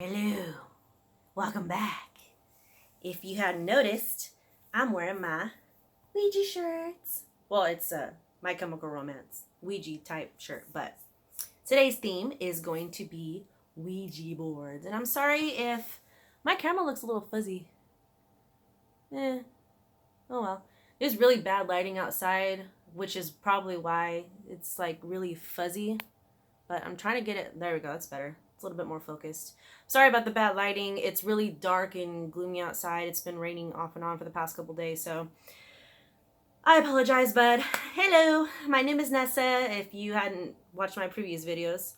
Hello, welcome back. If you hadn't noticed, I'm wearing my Ouija shirts. Well, it's a My Chemical Romance Ouija type shirt, but today's theme is going to be Ouija boards. And I'm sorry if my camera looks a little fuzzy. Oh well. There's really bad lighting outside, which is probably why it's like really fuzzy. But I'm trying to get it, there we go, that's better. It's a little bit more focused. Sorry about the bad lighting. It's really dark and gloomy outside. It's been raining off and on for the past couple days, so I apologize, but hello, my name is Nessa, if you hadn't watched my previous videos.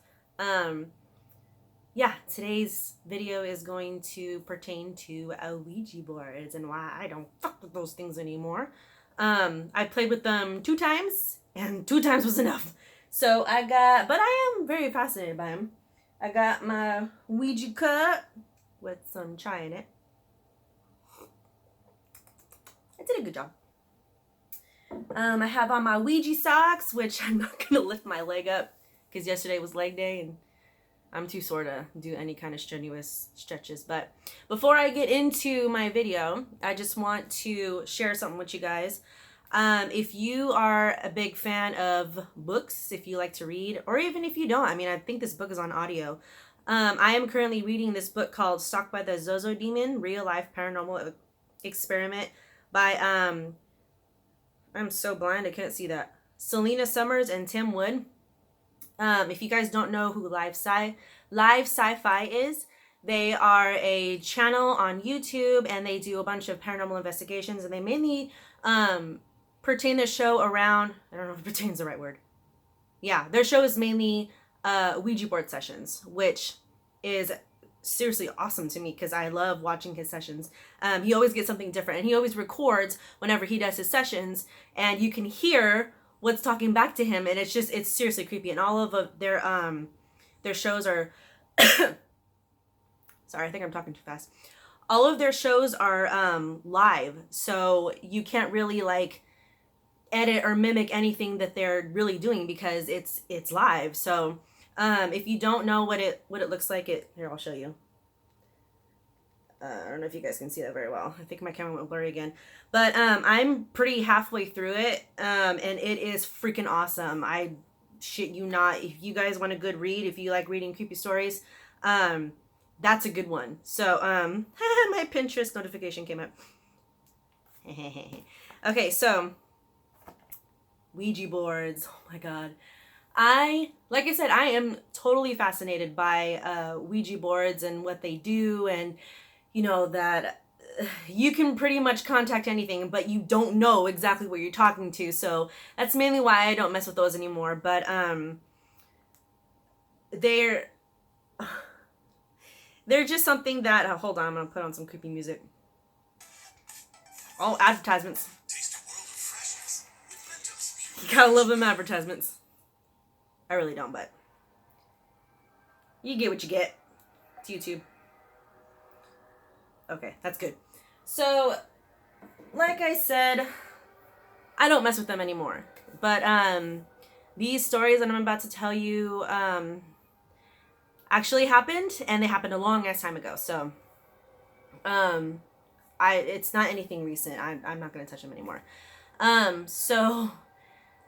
Yeah, today's video is going to pertain to Ouija boards and why I don't fuck with those things anymore. I played with them 2 times, and 2 times was enough. So but I am very fascinated by them. I got my Ouija cup with some chai in it. I did a good job. I have on my Ouija socks, which I'm not going to lift my leg up because yesterday was leg day and I'm too sore to do any kind of strenuous stretches. But before I get into my video, I just want to share something with you guys. If you are a big fan of books, if you like to read, or even if you don't, I mean, I think this book is on audio. I am currently reading this book called Stalked by the Zozo Demon, Real Life Paranormal Experiment by, I'm so blind, I can't see that. Selena Summers and Tim Wood. If you guys don't know who LiveScifi is, they are a channel on YouTube and they do a bunch of paranormal investigations, and they mainly, pertain their show around, I don't know if pertain's the right word. Yeah, their show is mainly Ouija board sessions, which is seriously awesome to me because I love watching his sessions. He always gets something different, and he always records whenever he does his sessions, and you can hear what's talking back to him, and it's seriously creepy. And all of their shows are sorry, I think I'm talking too fast. All of their shows are live, so you can't really like edit or mimic anything that they're really doing because it's live. So if you don't know what it looks like, here, I'll show you. I don't know if you guys can see that very well. I think my camera went blurry again, but I'm pretty halfway through it, and it is freaking awesome. I shit you not. If you guys want a good read, if you like reading creepy stories, that's a good one. So my Pinterest notification came up. Okay, so Ouija boards. Oh my god. Like I said, I am totally fascinated by Ouija boards and what they do, and you know that you can pretty much contact anything, but you don't know exactly what you're talking to. So that's mainly why I don't mess with those anymore. But they're just something that hold on, I'm gonna put on some creepy music. Oh, advertisements. You gotta love them advertisements. I really don't, but you get what you get. It's YouTube. Okay, that's good. So, like I said, I don't mess with them anymore. But these stories that I'm about to tell you actually happened, and they happened a long ass time ago. So, it's not anything recent. I'm not gonna touch them anymore. So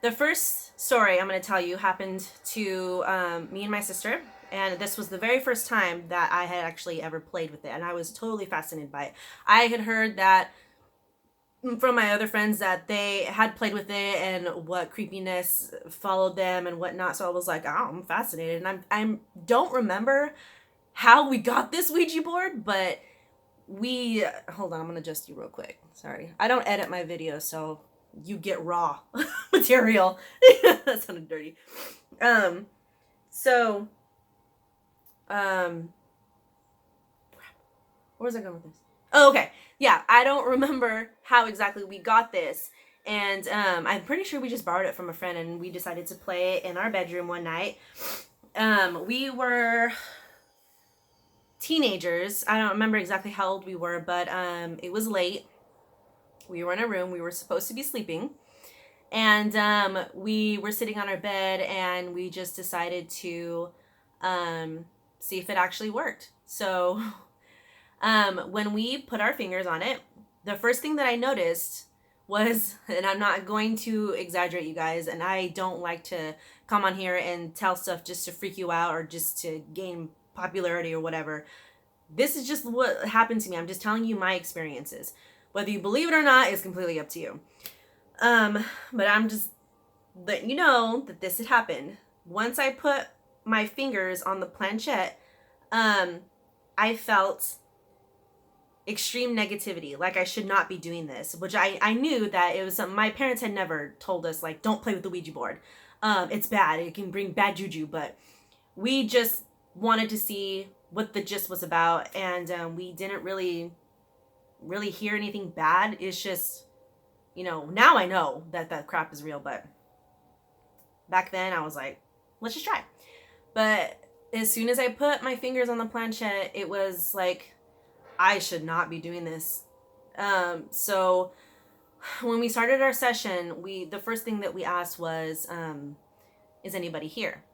the first story I'm going to tell you happened to me and my sister, and this was the very first time that I had actually ever played with it, and I was totally fascinated by it. I had heard that from my other friends that they had played with it and what creepiness followed them and whatnot, so I was like, oh, I'm fascinated, and I don't remember how we got this Ouija board, but hold on, I'm going to adjust you real quick. Sorry. I don't edit my videos, so you get raw material. That sounded dirty. Where was I going with this? Oh, okay. Yeah, I don't remember how exactly we got this. And I'm pretty sure we just borrowed it from a friend, and we decided to play it in our bedroom one night. We were teenagers. I don't remember exactly how old we were, but it was late. We were in a room. We were supposed to be sleeping. And we were sitting on our bed, and we just decided to see if it actually worked. So when we put our fingers on it, the first thing that I noticed was, and I'm not going to exaggerate, you guys, and I don't like to come on here and tell stuff just to freak you out or just to gain popularity or whatever. This is just what happened to me. I'm just telling you my experiences. Whether you believe it or not is completely up to you. But I'm just letting you know that this had happened. Once I put my fingers on the planchette, I felt extreme negativity, like I should not be doing this, which I knew that it was something my parents had never told us, like, don't play with the Ouija board. It's bad. It can bring bad juju, but we just wanted to see what the gist was about, and we didn't really hear anything bad. It's just, now I know that that crap is real, but back then I was like, let's just try. But as soon as I put my fingers on the planchette, it was like, I should not be doing this. So when we started our session, the first thing that we asked was, is anybody here?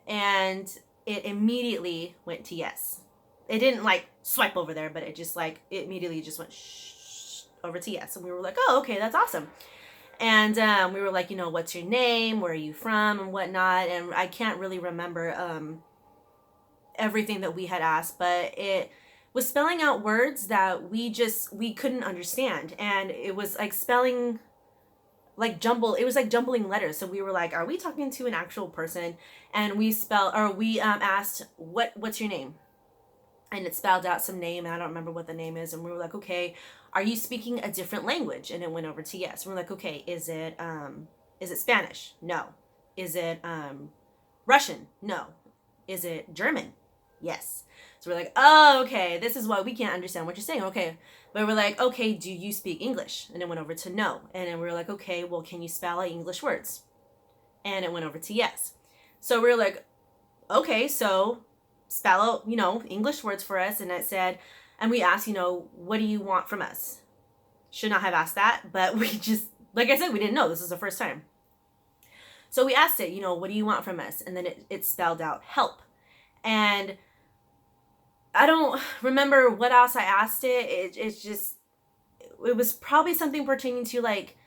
And it immediately went to yes. It didn't like swipe over there, but it just like, it immediately just went over to yes. And we were like, oh, okay, that's awesome. And we were like, what's your name? Where are you from? And whatnot. And I can't really remember everything that we had asked, but it was spelling out words that we couldn't understand. And it was like spelling like it was like jumbling letters. So we were like, are we talking to an actual person? And we asked, what's your name? And it spelled out some name, and I don't remember what the name is. And we were like, okay, are you speaking a different language? And it went over to yes. And we're like, okay, is it Spanish? No. Is it Russian? No. Is it German? Yes. So we're like, oh, okay, this is why we can't understand what you're saying. Okay. But we're like, okay, do you speak English? And it went over to no. And then we were like, okay, well, can you spell out English words? And it went over to yes. So we were like, okay, so spell out, English words for us. And it said, and we asked, what do you want from us? Should not have asked that, but we just, like I said, we didn't know. This is the first time. So we asked it, what do you want from us? And then it spelled out help. And I don't remember what else I asked it. It was probably something pertaining to like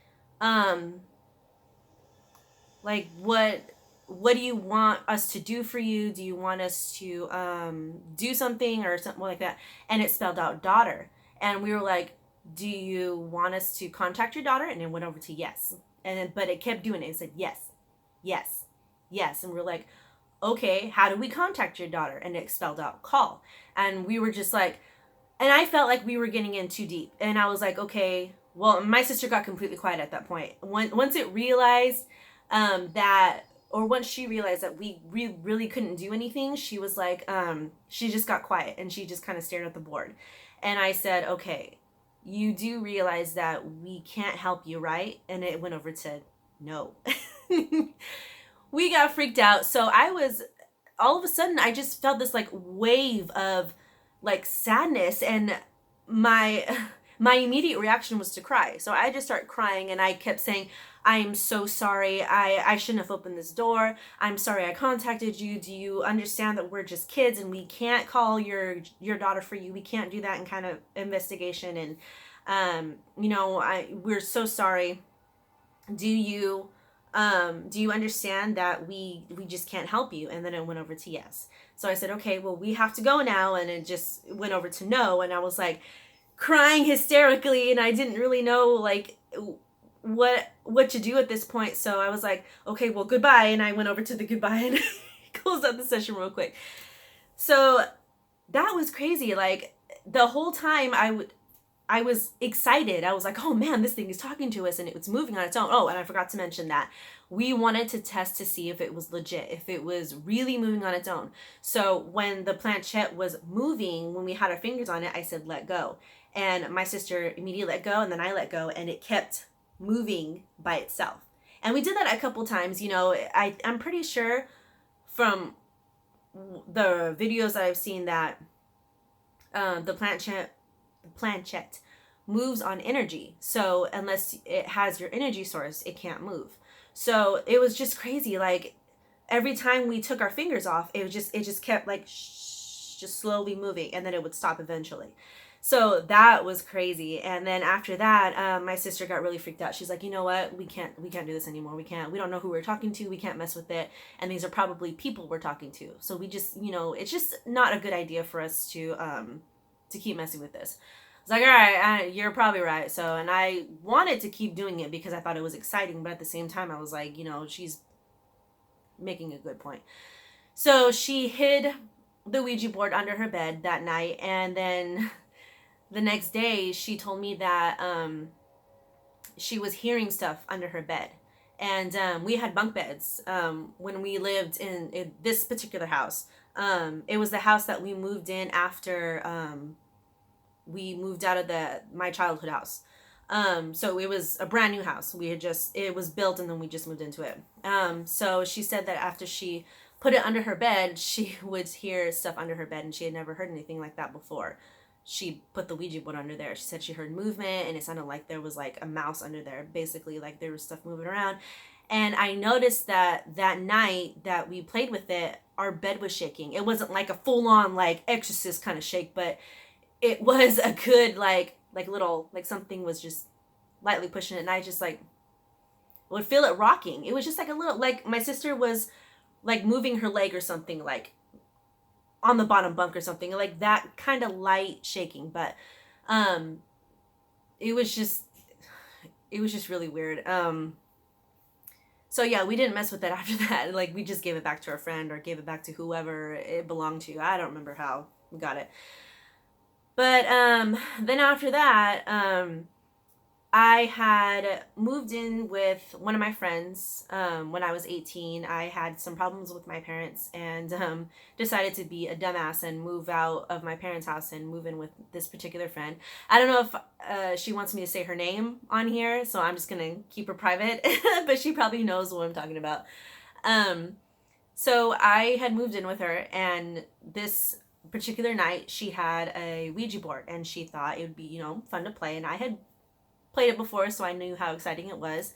what do you want us to do for you? Do you want us to do something or something like that? And it spelled out daughter. And we were like, do you want us to contact your daughter? And it went over to yes. But it kept doing it. It said yes, yes, yes. And we're like, okay, how do we contact your daughter? And it spelled out call. And we were just like, and I felt like we were getting in too deep. And I was like, okay, well, my sister got completely quiet at that point. Once it realized once she realized that we really couldn't do anything, she was like, she just got quiet and she just kind of stared at the board. And I said, okay, you do realize that we can't help you, right? And it went over to no. We got freaked out. So all of a sudden, I just felt this like wave of like sadness, and my immediate reaction was to cry. So I just started crying, and I kept saying, I'm so sorry. I shouldn't have opened this door. I'm sorry I contacted you. Do you understand that we're just kids and we can't call your daughter for you? We can't do that in kind of investigation. And, we're so sorry. Do you understand that we just can't help you? And then it went over to yes. So I said, okay, well, we have to go now. And it just went over to no. And I was like crying hysterically, and I didn't really know like what to do at this point. So I was like, okay, well, goodbye. And I went over to the goodbye and closed out the session real quick. So that was crazy. Like the whole time I was excited. I was like, oh man, this thing is talking to us and it was moving on its own. Oh, and I forgot to mention that we wanted to test to see if it was legit, if it was really moving on its own. So when the planchette was moving, when we had our fingers on it, I said, let go. And my sister immediately let go, and then I let go, and it kept moving by itself. And we did that a couple times. I'm pretty sure from the videos that I've seen that the planchette moves on energy. So unless it has your energy source, it can't move. So it was just crazy. Like every time we took our fingers off, it just kept like just slowly moving, and then it would stop eventually. So that was crazy. And then after that, my sister got really freaked out. She's like, you know what? We can't do this anymore. We don't know who we're talking to. We can't mess with it. And these are probably people we're talking to. So we just, it's just not a good idea for us to keep messing with this. I was like, all right, you're probably right. So, and I wanted to keep doing it because I thought it was exciting. But at the same time, I was like, she's making a good point. So she hid the Ouija board under her bed that night. And then the next day, she told me that she was hearing stuff under her bed. And we had bunk beds when we lived in this particular house. It was the house that we moved in after we moved out of my childhood house. So it was a brand new house. It was built and then we just moved into it. So she said that after she put it under her bed, she would hear stuff under her bed, and she had never heard anything like that before. She put the Ouija board under there. She said she heard movement, and it sounded like there was like a mouse under there, basically like there was stuff moving around. And I noticed that night that we played with it, our bed was shaking. It wasn't like a full-on like exorcist kind of shake, but it was a good like little, like something was just lightly pushing it, and I just like would feel it rocking. It was just like a little, like my sister was like moving her leg or something, like on the bottom bunk or something, like that kind of light shaking. But it was just really weird. So yeah, we didn't mess with it after that. Like we just gave it back to our friend or gave it back to whoever it belonged to. I don't remember how we got it. But then after that, I had moved in with one of my friends when I was 18. I had some problems with my parents and decided to be a dumbass and move out of my parents' house and move in with this particular friend. I don't know if she wants me to say her name on here, so I'm just going to keep her private, but she probably knows what I'm talking about. So I had moved in with her, and this particular night she had a Ouija board, and she thought it would be, fun to play, and I had played it before, so I knew how exciting it was.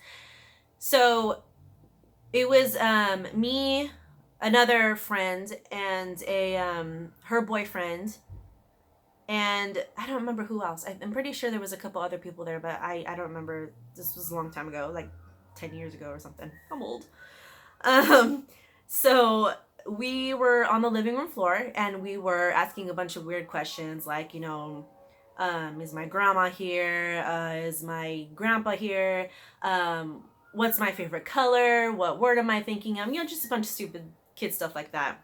So it was me, another friend, and her boyfriend, and I don't remember who else. I'm pretty sure there was a couple other people there, but I don't remember. This was a long time ago, like 10 years ago or something. I'm old. So we were on the living room floor, and we were asking a bunch of weird questions, like, is my grandma here? Is my grandpa here? What's my favorite color? What word am I thinking of? Just a bunch of stupid kid stuff like that.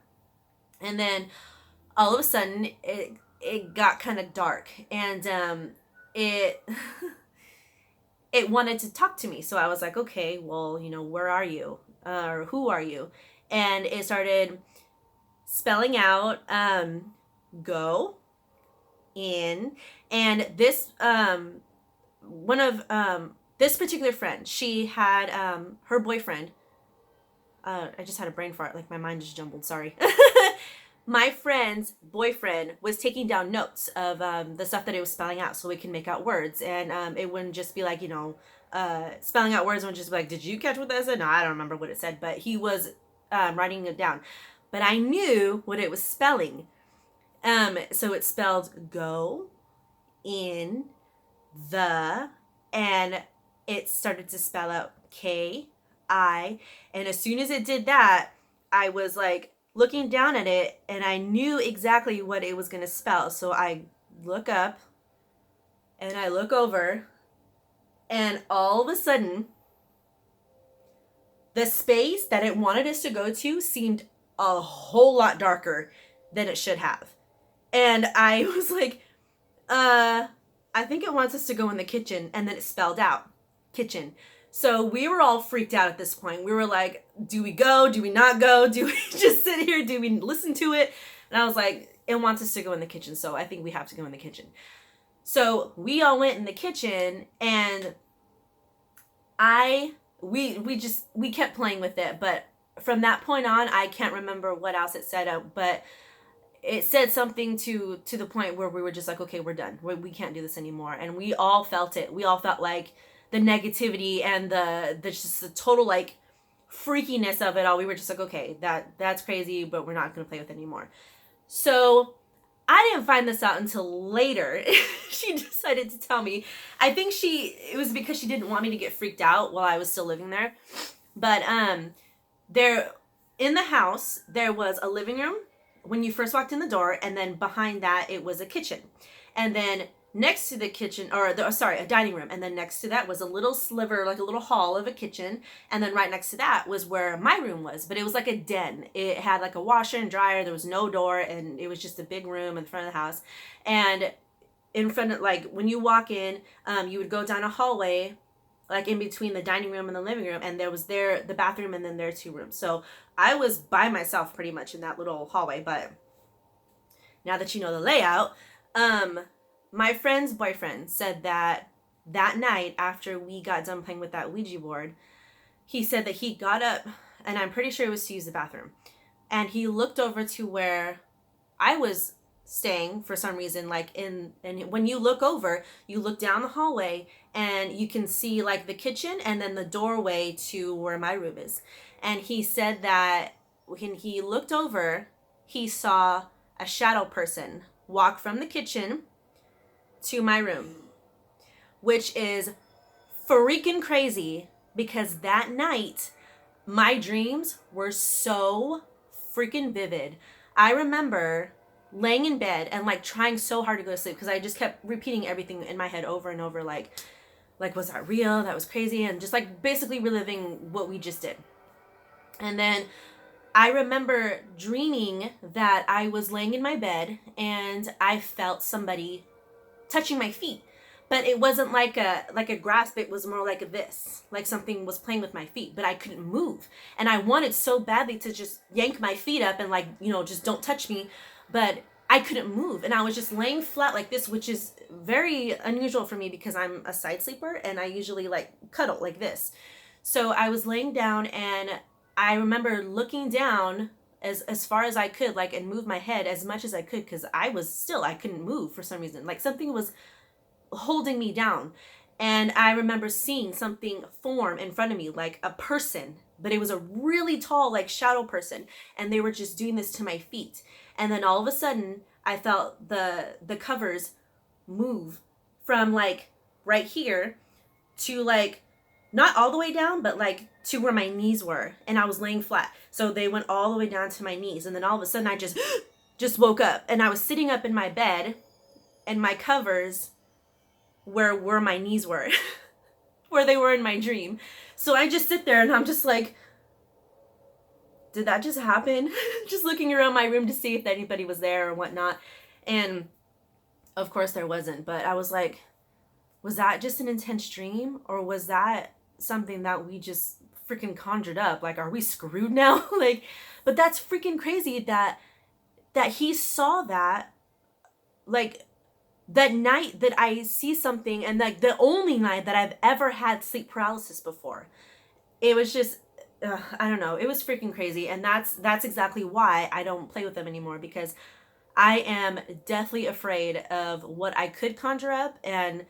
And then all of a sudden it got kind of dark, and it it wanted to talk to me. So I was like, okay, well, where are you? Or who are you? And it started spelling out go in. And this one of this particular friend, she had her boyfriend, I just had a brain fart, like my mind just jumbled, sorry. My friend's boyfriend was taking down notes of the stuff that it was spelling out so we can make out words. And it wouldn't just be like, spelling out words, wouldn't just be like, did you catch what that said? No, I don't remember what it said, but he was writing it down. But I knew what it was spelling. So it spelled go, in, the, and it started to spell out K-I. And as soon as it did that, I was like looking down at it, and I knew exactly what it was going to spell. So I look up, and I look over, and all of a sudden, the space that it wanted us to go to seemed a whole lot darker than it should have. And I was like, I think it wants us to go in the kitchen. And then it spelled out kitchen. So we were all freaked out at this point. We were like, do we go? Do we not go? Do we just sit here? Do we listen to it? And I was like, it wants us to go in the kitchen. So I think we have to go in the kitchen. So we all went in the kitchen, and we kept playing with it. But from that point on, I can't remember what else it said, but it said something to the point where we were just like, okay, we're done. We can't do this anymore. And we all felt it. We all felt like the negativity and the just the total like freakiness of it all. We were just like, okay, that's crazy, but we're not going to play with it anymore. So I didn't find this out until later. She decided to tell me. I think it was because she didn't want me to get freaked out while I was still living there. But there in the house there was a living room when you first walked in the door, and then behind that it was a kitchen. And then next to the kitchen, a dining room, and then next to that was a little sliver, like a little hall of a kitchen, and then right next to that was where my room was, but it was like a den. It had like a washer and dryer, there was no door, and it was just a big room in front of the house. And in front of, like, when you walk in, you would go down a hallway, like in between the dining room and the living room, and there was the bathroom, and then there are 2 rooms. So I was by myself pretty much in that little hallway. But now that you know the layout, my friend's boyfriend said that night after we got done playing with that Ouija board, he said that he got up, and I'm pretty sure it was to use the bathroom, and he looked over to where I was staying for some reason, and when you look over, you look down the hallway and you can see like the kitchen and then the doorway to where my room is. And he said that when he looked over, he saw a shadow person walk from the kitchen to my room, which is freaking crazy because that night my dreams were so freaking vivid. I remember laying in bed and like trying so hard to go to sleep because I just kept repeating everything in my head over and over, like was that real? That was crazy. And just like basically reliving what we just did. And then I remember dreaming that I was laying in my bed and I felt somebody touching my feet, but it wasn't like a grasp. It was more like this, like something was playing with my feet, but I couldn't move. And I wanted so badly to just yank my feet up and like, just don't touch me, but I couldn't move. And I was just laying flat like this, which is very unusual for me because I'm a side sleeper and I usually like cuddle like this. So I was laying down and I remember looking down as far as I could, like, and move my head as much as I could because I couldn't move for some reason. Like something was holding me down. And I remember seeing something form in front of me, like a person, but it was a really tall, like shadow person. And they were just doing this to my feet. And then all of a sudden I felt the covers move from like right here to like, not all the way down, but like to where my knees were. And I was laying flat. So they went all the way down to my knees. And then all of a sudden I just woke up and I was sitting up in my bed and my covers were where my knees were, where they were in my dream. So I just sit there and I'm just like, did that just happen? Just looking around my room to see if anybody was there or whatnot. And of course there wasn't. But I was like, was that just an intense dream? Or was that something that we just freaking conjured up? Like, are we screwed now? Like, but that's freaking crazy that he saw that, like, that night that I see something, and like the only night that I've ever had sleep paralysis before. It was just, I don't know. It was freaking crazy. And that's exactly why I don't play with them anymore, because I am deathly afraid of what I could conjure up and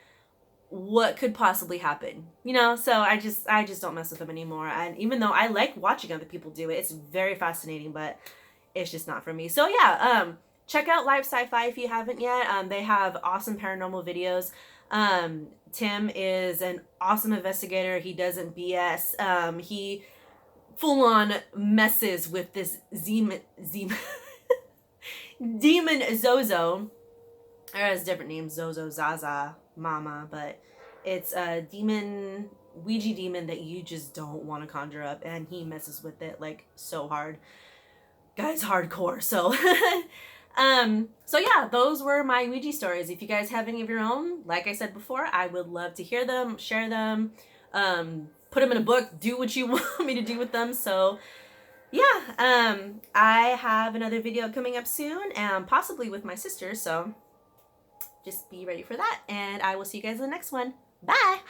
what could possibly happen, so I just don't mess with them anymore. And even though I like watching other people do it, it's very fascinating, but it's just not for me. So yeah, check out LiveScifi if you haven't yet. They have awesome paranormal videos. Tim is an awesome investigator. He doesn't BS. He full on messes with this demon Zozo. It has different names, Zozo, Zaza, Mama, but it's a demon, Ouija demon that you just don't want to conjure up, and he messes with it like so hard. Guy's hardcore. So so yeah, those were my Ouija stories. If you guys have any of your own, like I said before, I would love to hear them, share them, put them in a book, do what you want me to do with them. So yeah, I have another video coming up soon, possibly with my sister, so just be ready for that, and I will see you guys in the next one. Bye!